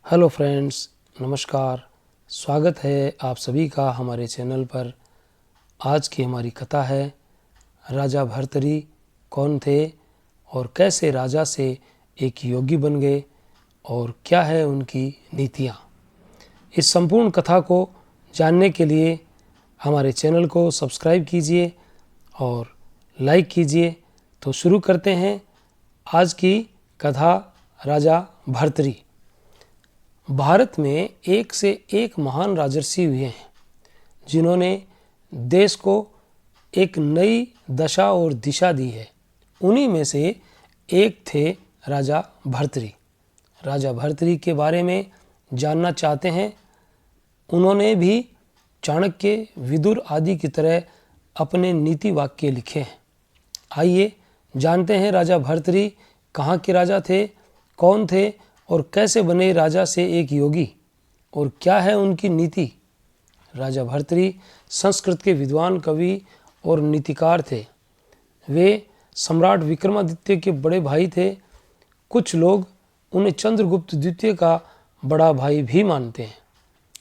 Hello friends, नमस्कार। स्वागत है आप सभी का हमारे चैनल पर। आज की हमारी कथा है राजा भर्तरी कौन थे और कैसे राजा से एक योगी बन गए और क्या है उनकी नीतियाँ। इस संपूर्ण कथा को जानने के लिए हमारे चैनल को सब्सक्राइब कीजिए और लाइक कीजिए। तो शुरू करते हैं आज की कथा। राजा भर्तरी। भारत में एक से एक महान राजर्षि हुए हैं जिन्होंने देश को एक नई दशा और दिशा दी है। उन्हीं में से एक थे राजा भर्तरी। राजा भर्तरी के बारे में जानना चाहते हैं। उन्होंने भी चाणक्य, विदुर आदि की तरह अपने नीति वाक्य लिखे हैं। आइए जानते हैं राजा भर्तरी कहाँ के राजा थे, कौन थे और कैसे बने राजा से एक योगी और क्या है उनकी नीति। राजा भर्तरी संस्कृत के विद्वान कवि और नीतिकार थे। वे सम्राट विक्रमादित्य के बड़े भाई थे। कुछ लोग उन्हें चंद्रगुप्त द्वितीय का बड़ा भाई भी मानते हैं।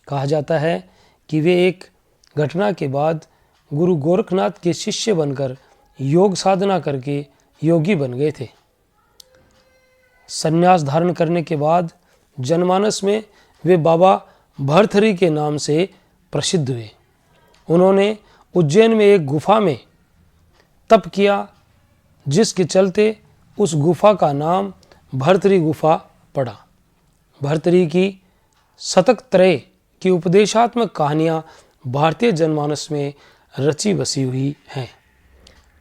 कहा जाता है कि वे एक घटना के बाद गुरु गोरखनाथ के शिष्य बनकर योग साधना करके योगी बन गए थे। संन्यास धारण करने के बाद जनमानस में वे बाबा भर्तरी के नाम से प्रसिद्ध हुए। उन्होंने उज्जैन में एक गुफा में तप किया, जिसके चलते उस गुफा का नाम भर्तरी गुफा पड़ा। भर्तरी की शतकत्रय की उपदेशात्मक कहानियाँ भारतीय जनमानस में रची बसी हुई हैं।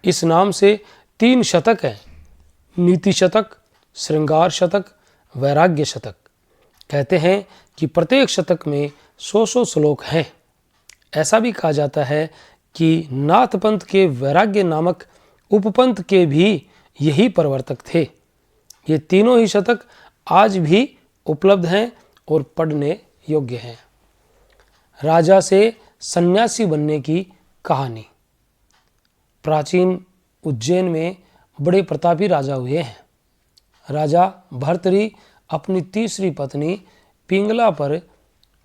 इस नाम से 3 शतक हैं: नीति शतक, श्रृंगार शतक, वैराग्य शतक। कहते हैं कि प्रत्येक शतक में 100 श्लोक हैं। ऐसा भी कहा जाता है कि नाथ पंथ के वैराग्य नामक उपपंथ के भी यही प्रवर्तक थे। ये तीनों ही शतक आज भी उपलब्ध हैं और पढ़ने योग्य हैं। राजा से सन्यासी बनने की कहानी। प्राचीन उज्जैन में बड़े प्रतापी राजा हुए हैं। राजा भर्तरी अपनी तीसरी पत्नी पिंगला पर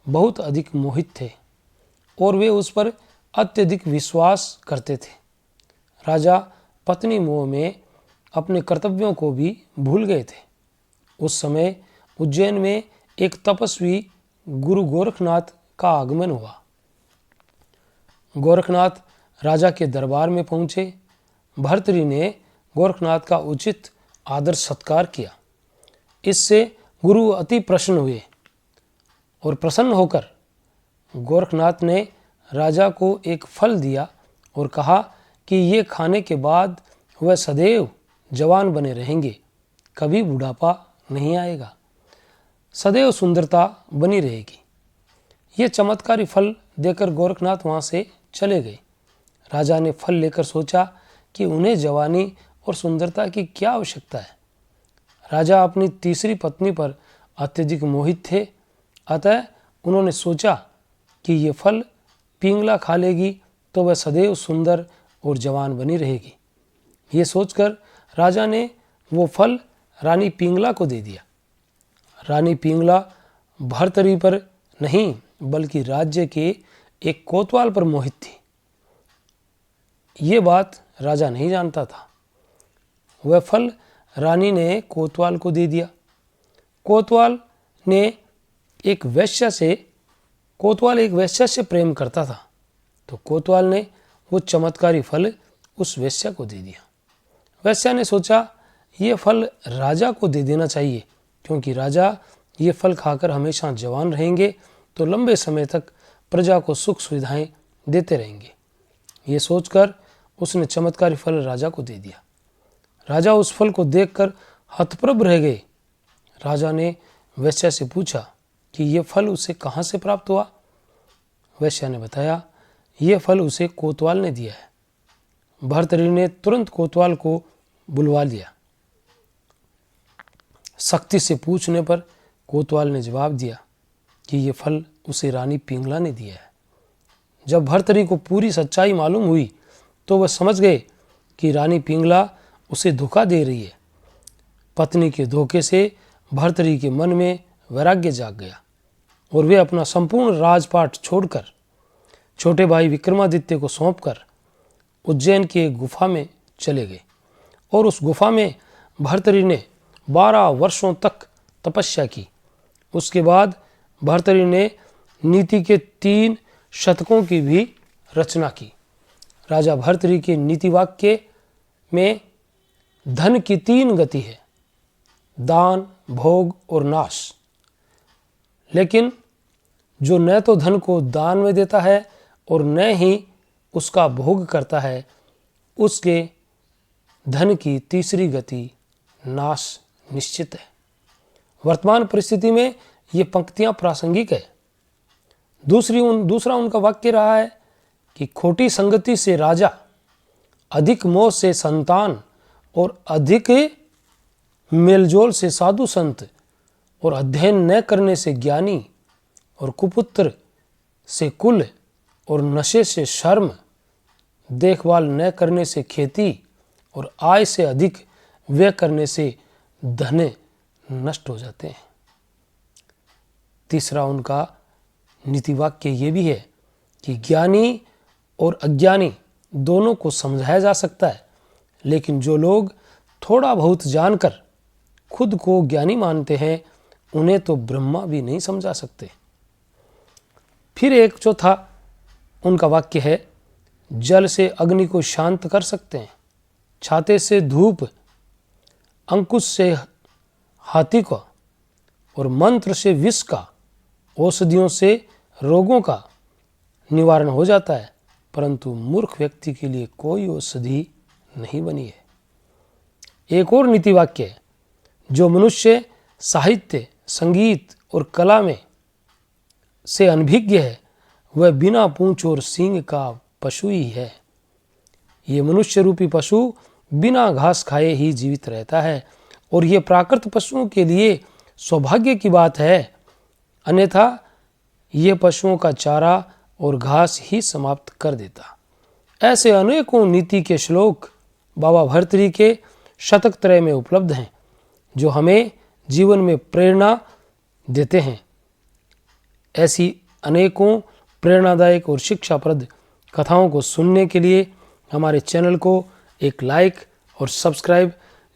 बहुत अधिक मोहित थे और वे उस पर अत्यधिक विश्वास करते थे। राजा पत्नी मोह में अपने कर्तव्यों को भी भूल गए थे। उस समय उज्जैन में एक तपस्वी गुरु गोरखनाथ का आगमन हुआ। गोरखनाथ राजा के दरबार में पहुँचे। भर्तरी ने गोरखनाथ का उचित आदर सत्कार किया। इससे गुरु अति प्रसन्न हुए और प्रसन्न होकर गोरखनाथ ने राजा को एक फल दिया और कहा कि ये खाने के बाद वह सदैव जवान बने रहेंगे, कभी बुढ़ापा नहीं आएगा, सदैव सुंदरता बनी रहेगी। ये चमत्कारी फल देकर गोरखनाथ वहाँ से चले गए। राजा ने फल लेकर सोचा कि उन्हें जवानी और सुंदरता की क्या आवश्यकता है। राजा अपनी तीसरी पत्नी पर अत्यधिक मोहित थे, अतः उन्होंने सोचा कि ये फल पिंगला खा लेगी तो वह सदैव सुंदर और जवान बनी रहेगी। ये सोचकर राजा ने वो फल रानी पिंगला को दे दिया। रानी पिंगला भर्तरी पर नहीं बल्कि राज्य के एक कोतवाल पर मोहित थी। ये बात राजा नहीं जानता था। वह फल रानी ने कोतवाल को दे दिया। कोतवाल एक वेश्या से प्रेम करता था, तो कोतवाल ने वो चमत्कारी फल उस वेश्या को दे दिया। वेश्या ने सोचा ये फल राजा को दे देना चाहिए, क्योंकि राजा ये फल खाकर हमेशा जवान रहेंगे तो लंबे समय तक प्रजा को सुख सुविधाएं देते रहेंगे। ये सोचकर उसने चमत्कारी फल राजा को दे दिया। राजा उस फल को देखकर हतप्रभ रह गए। राजा ने वेश्या से पूछा कि ये फल उसे कहाँ से प्राप्त हुआ। वेश्या ने बताया ये फल उसे कोतवाल ने दिया है। भर्तरी ने तुरंत कोतवाल को बुलवा लिया। सख्ती से पूछने पर कोतवाल ने जवाब दिया कि ये फल उसे रानी पिंगला ने दिया है। जब भर्तरी को पूरी सच्चाई मालूम हुई तो वह समझ गए कि रानी पिंगला उसे धोखा दे रही है। पत्नी के धोखे से भर्तरी के मन में वैराग्य जाग गया और वे अपना संपूर्ण राजपाट छोड़कर छोटे भाई विक्रमादित्य को सौंपकर उज्जैन की एक गुफा में चले गए और उस गुफा में भर्तृहरि ने 12 वर्षों तक तपस्या की। उसके बाद भर्तृहरि ने नीति के 3 शतकों की भी रचना की। राजा भर्तृहरि के नीति वाक्य में धन की 3 गति है, दान, भोग और नाश। लेकिन जो न तो धन को दान में देता है और न ही उसका भोग करता है, उसके धन की तीसरी गति नाश निश्चित है। वर्तमान परिस्थिति में ये पंक्तियां प्रासंगिक है। दूसरा उनका वाक्य रहा है कि खोटी संगति से राजा, अधिक मोह से संतान और अधिक मेलजोल से साधु संत और अध्ययन न करने से ज्ञानी और कुपुत्र से कुल और नशे से शर्म, देखभाल न करने से खेती और आय से अधिक व्यय करने से धन नष्ट हो जाते हैं। तीसरा उनका नीति वाक्य ये भी है कि ज्ञानी और अज्ञानी दोनों को समझाया जा सकता है, लेकिन जो लोग थोड़ा बहुत जानकर खुद को ज्ञानी मानते हैं, उन्हें तो ब्रह्मा भी नहीं समझा सकते। फिर एक चौथा उनका वाक्य है, जल से अग्नि को शांत कर सकते हैं, छाते से धूप, अंकुश से हाथी को और मंत्र से विष का, औषधियों से रोगों का निवारण हो जाता है, परंतु मूर्ख व्यक्ति के लिए कोई औषधि नहीं बनी है। एक और नीति वाक्य है, जो मनुष्य साहित्य, संगीत और कला में से अनभिज्ञ है, वह बिना पूंछ और सींग का पशु ही है। ये मनुष्य रूपी पशु बिना घास खाए ही जीवित रहता है और ये प्राकृत पशुओं के लिए सौभाग्य की बात है, अन्यथा ये पशुओं का चारा और घास ही समाप्त कर देता। ऐसे अनेकों नीति के श्लोक बाबा भर्तृहरि के शतक त्रय में उपलब्ध हैं, जो हमें जीवन में प्रेरणा देते हैं। ऐसी अनेकों प्रेरणादायक और शिक्षाप्रद कथाओं को सुनने के लिए हमारे चैनल को एक लाइक और सब्सक्राइब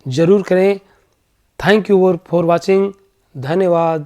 जरूर करें। Thank you for watching. धन्यवाद।